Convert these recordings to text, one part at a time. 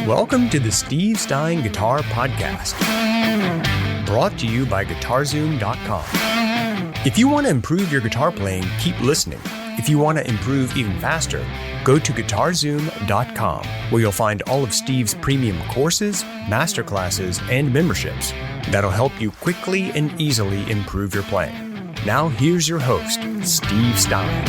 Welcome to the Steve Stine Guitar Podcast, brought to you by guitar-zoom.com. If you want to improve your guitar playing, keep listening. If you want to improve even faster, go to guitar-zoom.com, where you'll find all of Steve's premium courses, masterclasses, and memberships that'll help you quickly and easily improve your playing. Now here's your host, Steve Stine.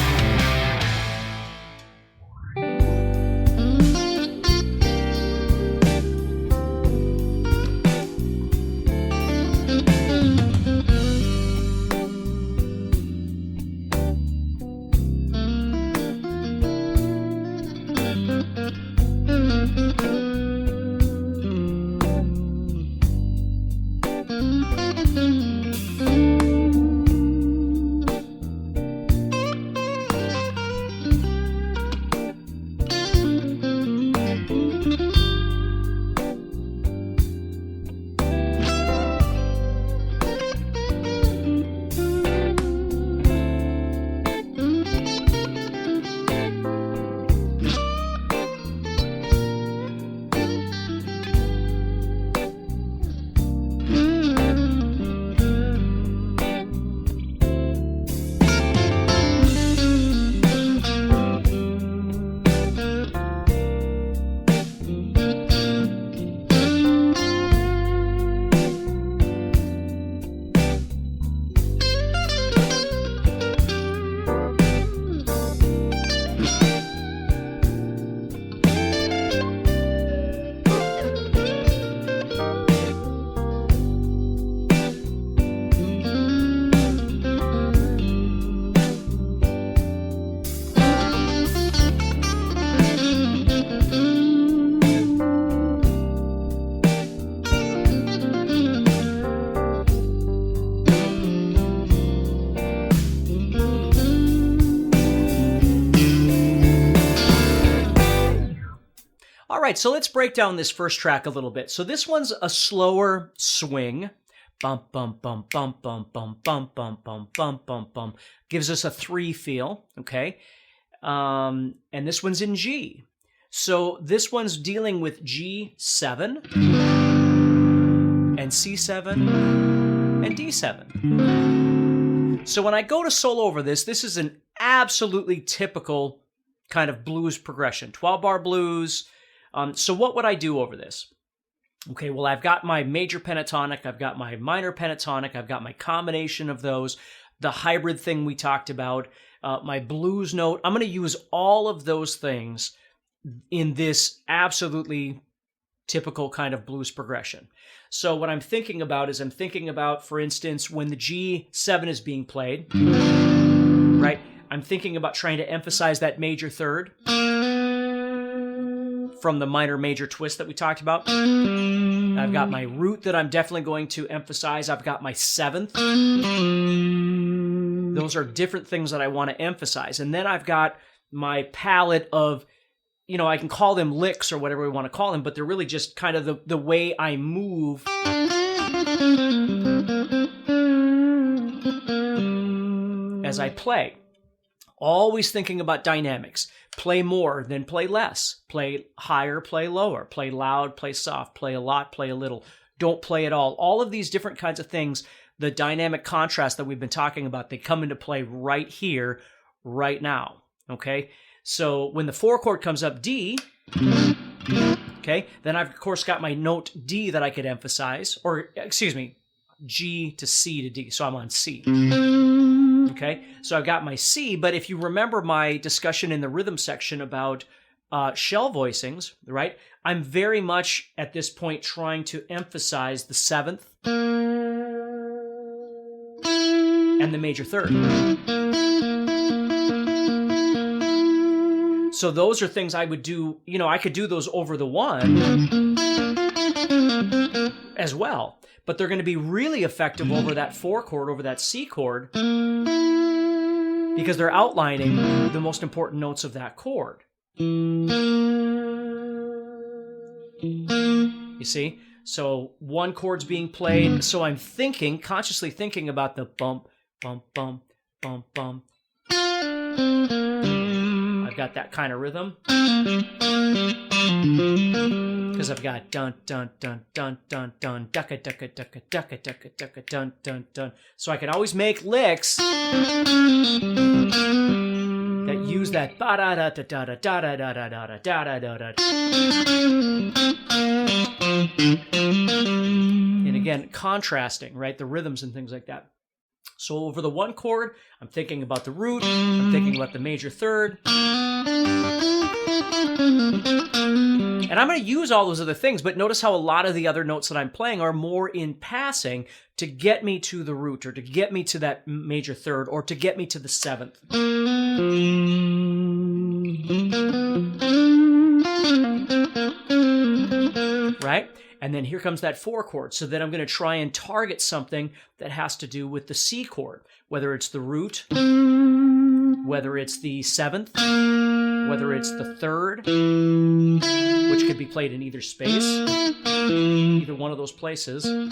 All right, so let's break down this first track a little bit. So this one's a slower swing. Bump, bump, bump, bump, bump, bump, bump, bump, bump, bump, bump, bump. Gives us a 3 feel, okay? And this one's in G. So this one's dealing with G7 and C7 and D7. So when I go to solo over this is an absolutely typical kind of blues progression, 12-bar blues. So what would I do over this? Okay, well, I've got my major pentatonic, I've got my minor pentatonic, I've got my combination of those, the hybrid thing we talked about, my blues note. I'm going to use all of those things in this absolutely typical kind of blues progression. So what I'm thinking about is for instance, when the G7 is being played, right? I'm thinking about trying to emphasize that major third from the minor-major twist that we talked about. I've got my root that I'm definitely going to emphasize. I've got my 7th. Those are different things that I want to emphasize. And then I've got my palette of, I can call them licks or whatever we want to call them, but they're really just kind of the way I move as I play. Always thinking about dynamics. Play more, then play less. Play higher, play lower. Play loud, play soft. Play a lot, play a little. Don't play at all. All of these different kinds of things, the dynamic contrast that we've been talking about, they come into play right here, right now. Okay? So when the 4 chord comes up D, okay, then I've of course got my note D that I could emphasize, or excuse me, G to C to D. So I'm on C. Okay, so I've got my C, but if you remember my discussion in the rhythm section about shell voicings, right? I'm very much at this point trying to emphasize the 7th and the major third. So those are things I would do, I could do those over the 1 as well. But they're going to be really effective over that 4 chord, over that C chord, because they're outlining the most important notes of that chord. You see? So 1 chord's being played, so I'm consciously thinking about the bump, bump, bump, bump, bump. got that kind of rhythm. Because I've got dun dun dun dun dun dun ducka ducka ducka ducka ducka ducka dun dun dun. So I can always make licks that use that ba da da da da da da da da da da da da da. And again, contrasting, right? The rhythms and things like that. So over the one chord, I'm thinking about the root, I'm thinking about the major third. And I'm going to use all those other things, but notice how a lot of the other notes that I'm playing are more in passing to get me to the root, or to get me to that major third, or to get me to the seventh. Right? And then here comes that 4 chord. So then I'm going to try and target something that has to do with the C chord, whether it's the root, whether it's the 7th, whether it's the 3rd, which could be played in either space, either one of those places. And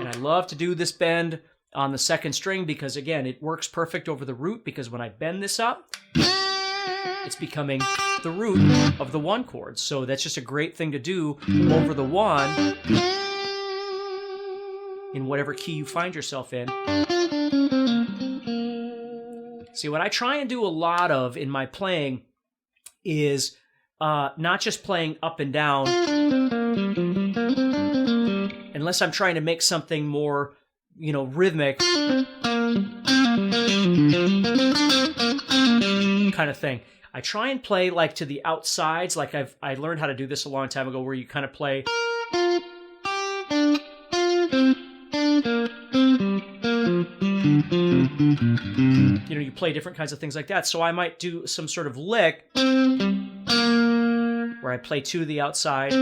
I love to do this bend on the 2nd string because, again, it works perfect over the root, because when I bend this up, it's becoming the root of the 1 chord. So that's just a great thing to do over the 1 in whatever key you find yourself in. See, what I try and do a lot of in my playing is not just playing up and down, unless I'm trying to make something more, rhythmic kind of thing. I try and play like to the outsides, like I learned how to do this a long time ago, where you kind of play. You play different kinds of things like that. So I might do some sort of lick where I play 2 to the outside,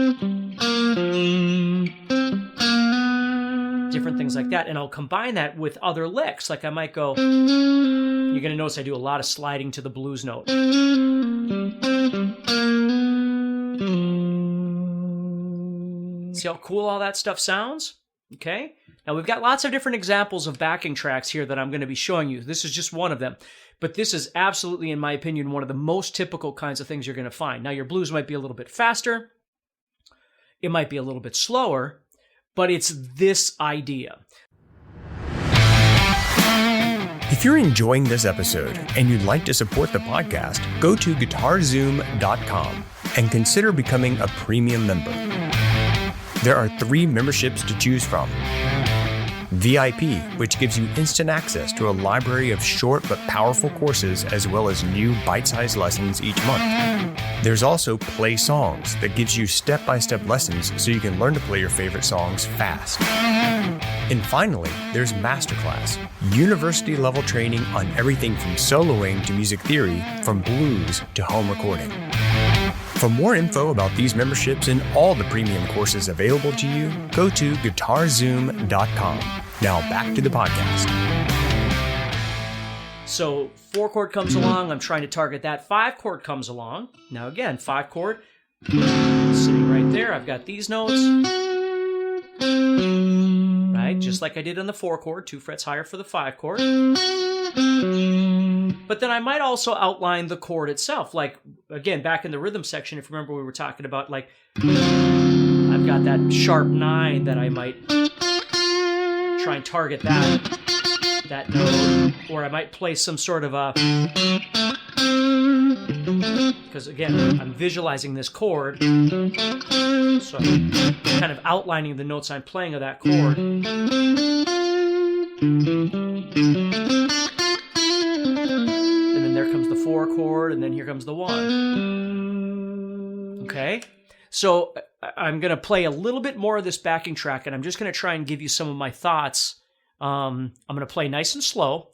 different things like that, and I'll combine that with other licks. Like I might go, you're going to notice I do a lot of sliding to the blues note. See how cool all that stuff sounds? Okay? Now we've got lots of different examples of backing tracks here that I'm going to be showing you. This is just one of them. But this is absolutely, in my opinion, one of the most typical kinds of things you're going to find. Now your blues might be a little bit faster. It might be a little bit slower. But it's this idea. If you're enjoying this episode and you'd like to support the podcast, go to guitar-Zoom.com and consider becoming a premium member. There are 3 memberships to choose from. VIP, which gives you instant access to a library of short but powerful courses, as well as new bite-sized lessons each month. There's also Play Songs that gives you step-by-step lessons so you can learn to play your favorite songs fast. And finally, there's Masterclass, university-level training on everything from soloing to music theory, from blues to home recording. For more info about these memberships and all the premium courses available to you, go to guitarzoom.com. Now back to the podcast. So 4 chord comes along, I'm trying to target that. 5 chord comes along. Now again, 5 chord, sitting right there. I've got these notes, right? Just like I did on the 4 chord, 2 frets higher for the 5 chord. But then I might also outline the chord itself. Like, again, back in the rhythm section, if you remember, we were talking about, like, I've got that sharp 9 that I might try and target that note. Or I might play some sort of a... Because, again, I'm visualizing this chord. So I'm kind of outlining the notes I'm playing of that chord. And then there comes the 4 chord, and then here comes the 1. Okay? So I'm going to play a little bit more of this backing track, and I'm just going to try and give you some of my thoughts. I'm going to play nice and slow,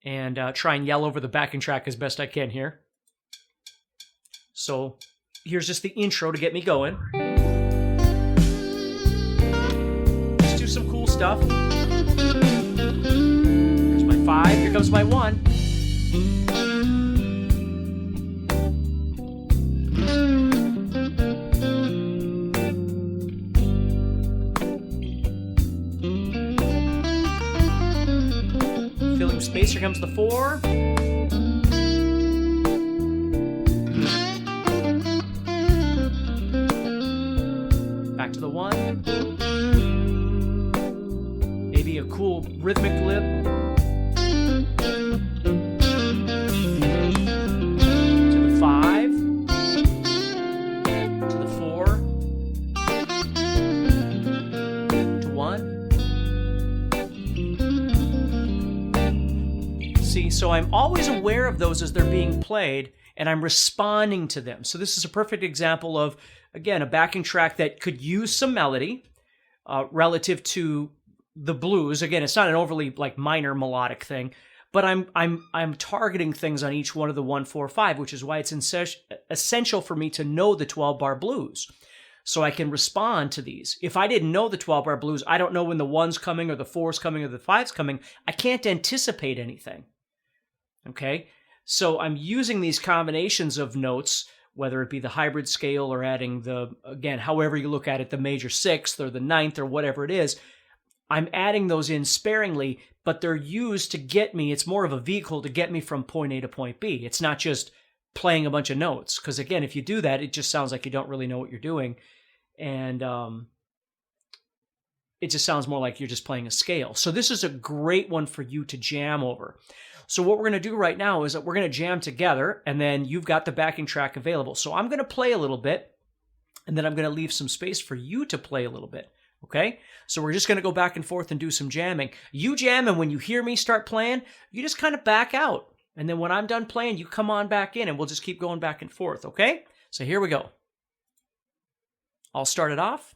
and try and yell over the backing track as best I can here. So here's just the intro to get me going. Just do some cool stuff. Here's my 5, here comes my 1. Filling space, here comes the 4. back to the 1. Maybe a cool rhythmic lick. To the 5. To the 4. To 1. See, so I'm always aware of those as they're being played, and I'm responding to them. So this is a perfect example of, again, a backing track that could use some melody relative to the blues. Again, it's not an overly like minor melodic thing, but I'm targeting things on each one of the 1, 4, 5, which is why it's essential for me to know the 12-bar blues, so I can respond to these. If I didn't know the 12-bar blues, I don't know when the 1's coming or the 4's coming or the 5's coming. I can't anticipate anything. Okay. So I'm using these combinations of notes, whether it be the hybrid scale or adding the, again, however you look at it, the major 6th or the 9th or whatever it is, I'm adding those in sparingly, but they're used to get me, it's more of a vehicle to get me from point A to point B. It's not just playing a bunch of notes, because again, if you do that, it just sounds like you don't really know what you're doing, and it just sounds more like you're just playing a scale. So this is a great one for you to jam over. So what we're going to do right now is that we're going to jam together, and then you've got the backing track available. So I'm going to play a little bit, and then I'm going to leave some space for you to play a little bit, okay? So we're just going to go back and forth and do some jamming. You jam, and when you hear me start playing, you just kind of back out. And then when I'm done playing, you come on back in, and we'll just keep going back and forth, okay? So here we go. I'll start it off.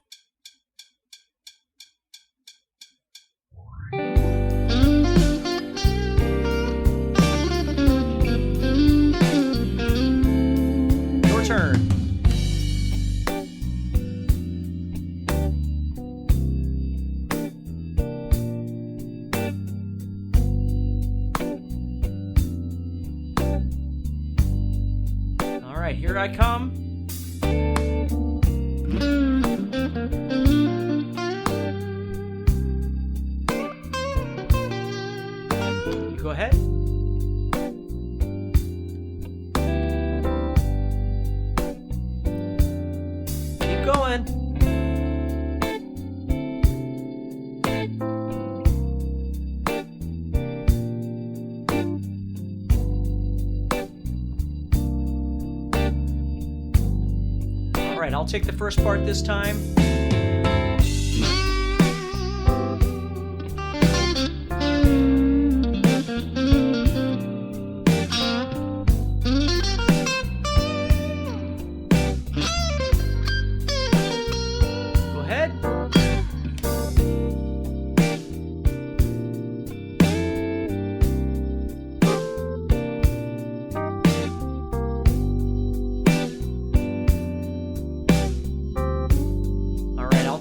Turn. All right, here I come. You go ahead. Going. All right, I'll take the first part this time.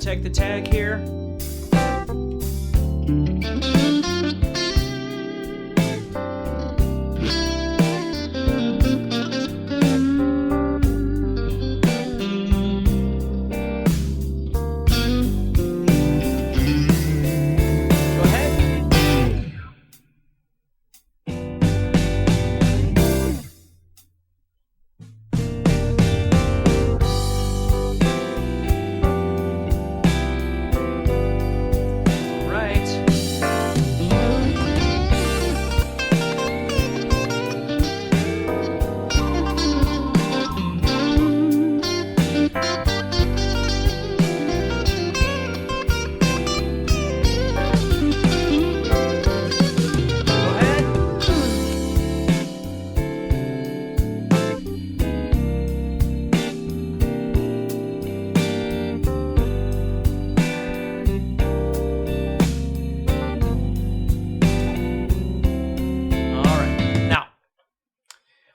Take the tag here.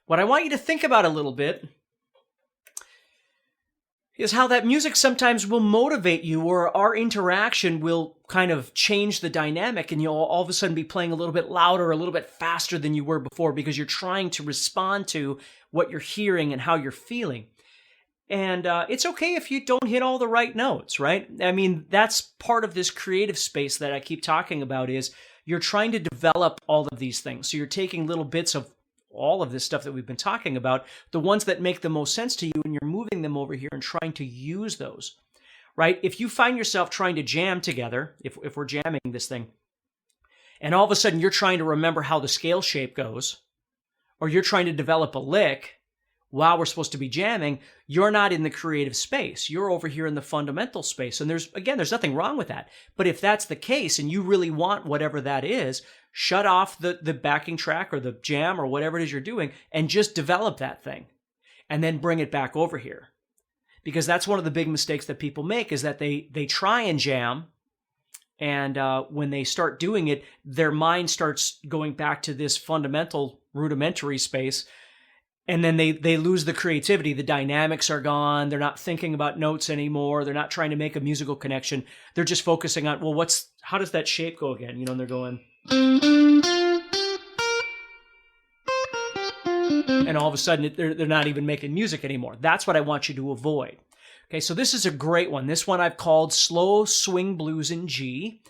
What I want you to think about a little bit is how that music sometimes will motivate you, or our interaction will kind of change the dynamic, and you'll all of a sudden be playing a little bit louder, a little bit faster than you were before, because you're trying to respond to what you're hearing and how you're feeling. And it's okay if you don't hit all the right notes, right? I mean, that's part of this creative space that I keep talking about, is you're trying to develop all of these things. So you're taking little bits of all of this stuff that we've been talking about, the ones that make the most sense to you, and you're moving them over here and trying to use those, right? If you find yourself trying to jam together, if we're jamming this thing, and all of a sudden you're trying to remember how the scale shape goes, or you're trying to develop a lick while we're supposed to be jamming, you're not in the creative space. You're over here in the fundamental space. And there's nothing wrong with that. But if that's the case and you really want whatever that is, shut off the backing track or the jam or whatever it is you're doing and just develop that thing and then bring it back over here. Because that's one of the big mistakes that people make, is that they try and jam, and when they start doing it, their mind starts going back to this fundamental, rudimentary space, and then they lose the creativity. The dynamics are gone. They're not thinking about notes anymore. They're not trying to make a musical connection. They're just focusing on, well, how does that shape go again? And they're going, and all of a sudden they're not even making music anymore. That's what I want you to avoid. Okay, so this is a great one. This one I've called Slow Swing Blues in G.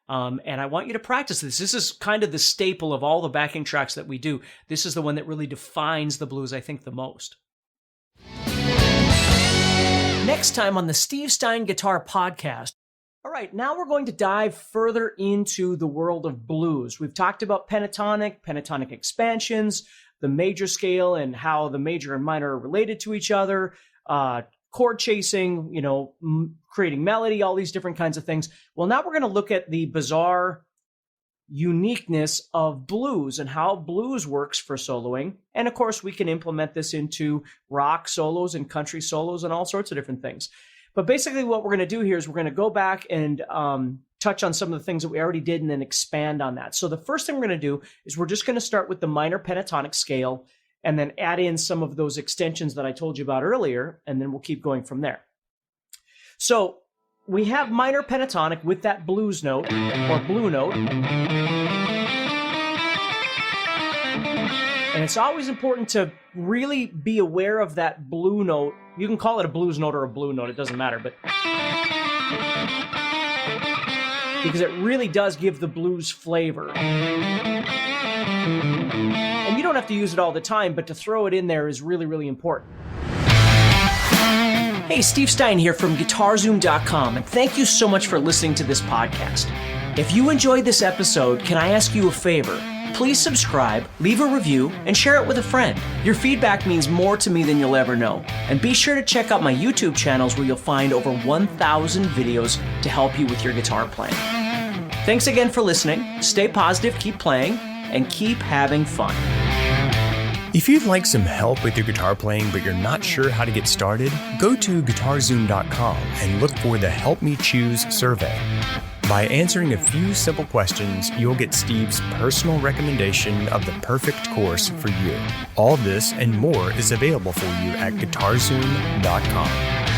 And I want you to practice this. This is kind of the staple of all the backing tracks that we do. This is the one that really defines the blues, I think, the most. Next time on the Steve Stine Guitar Podcast. All right, now we're going to dive further into the world of blues. We've talked about pentatonic expansions, the major scale and how the major and minor are related to each other, chord chasing, creating melody, all these different kinds of things. Well, now we're going to look at the bizarre uniqueness of blues and how blues works for soloing. And of course, we can implement this into rock solos and country solos and all sorts of different things. But basically what we're going to do here is we're going to go back and touch on some of the things that we already did and then expand on that. So the first thing we're going to do is we're just going to start with the minor pentatonic scale and then add in some of those extensions that I told you about earlier, and then we'll keep going from there. So we have minor pentatonic with that blues note, or blue note. And it's always important to really be aware of that blue note. You can call it a blues note or a blue note, it doesn't matter, but because it really does give the blues flavor. And you don't have to use it all the time, but to throw it in there is really, really important. Hey, Steve Stine here from guitarzoom.com, and thank you so much for listening to this podcast. If you enjoyed this episode, can I ask you a favor? Please subscribe, leave a review, and share it with a friend. Your feedback means more to me than you'll ever know. And be sure to check out my YouTube channels where you'll find over 1,000 videos to help you with your guitar playing. Thanks again for listening. Stay positive, keep playing, and keep having fun. If you'd like some help with your guitar playing but you're not sure how to get started, go to guitar-zoom.com and look for the Help Me Choose survey. By answering a few simple questions, you'll get Steve's personal recommendation of the perfect course for you. All this and more is available for you at guitar-zoom.com.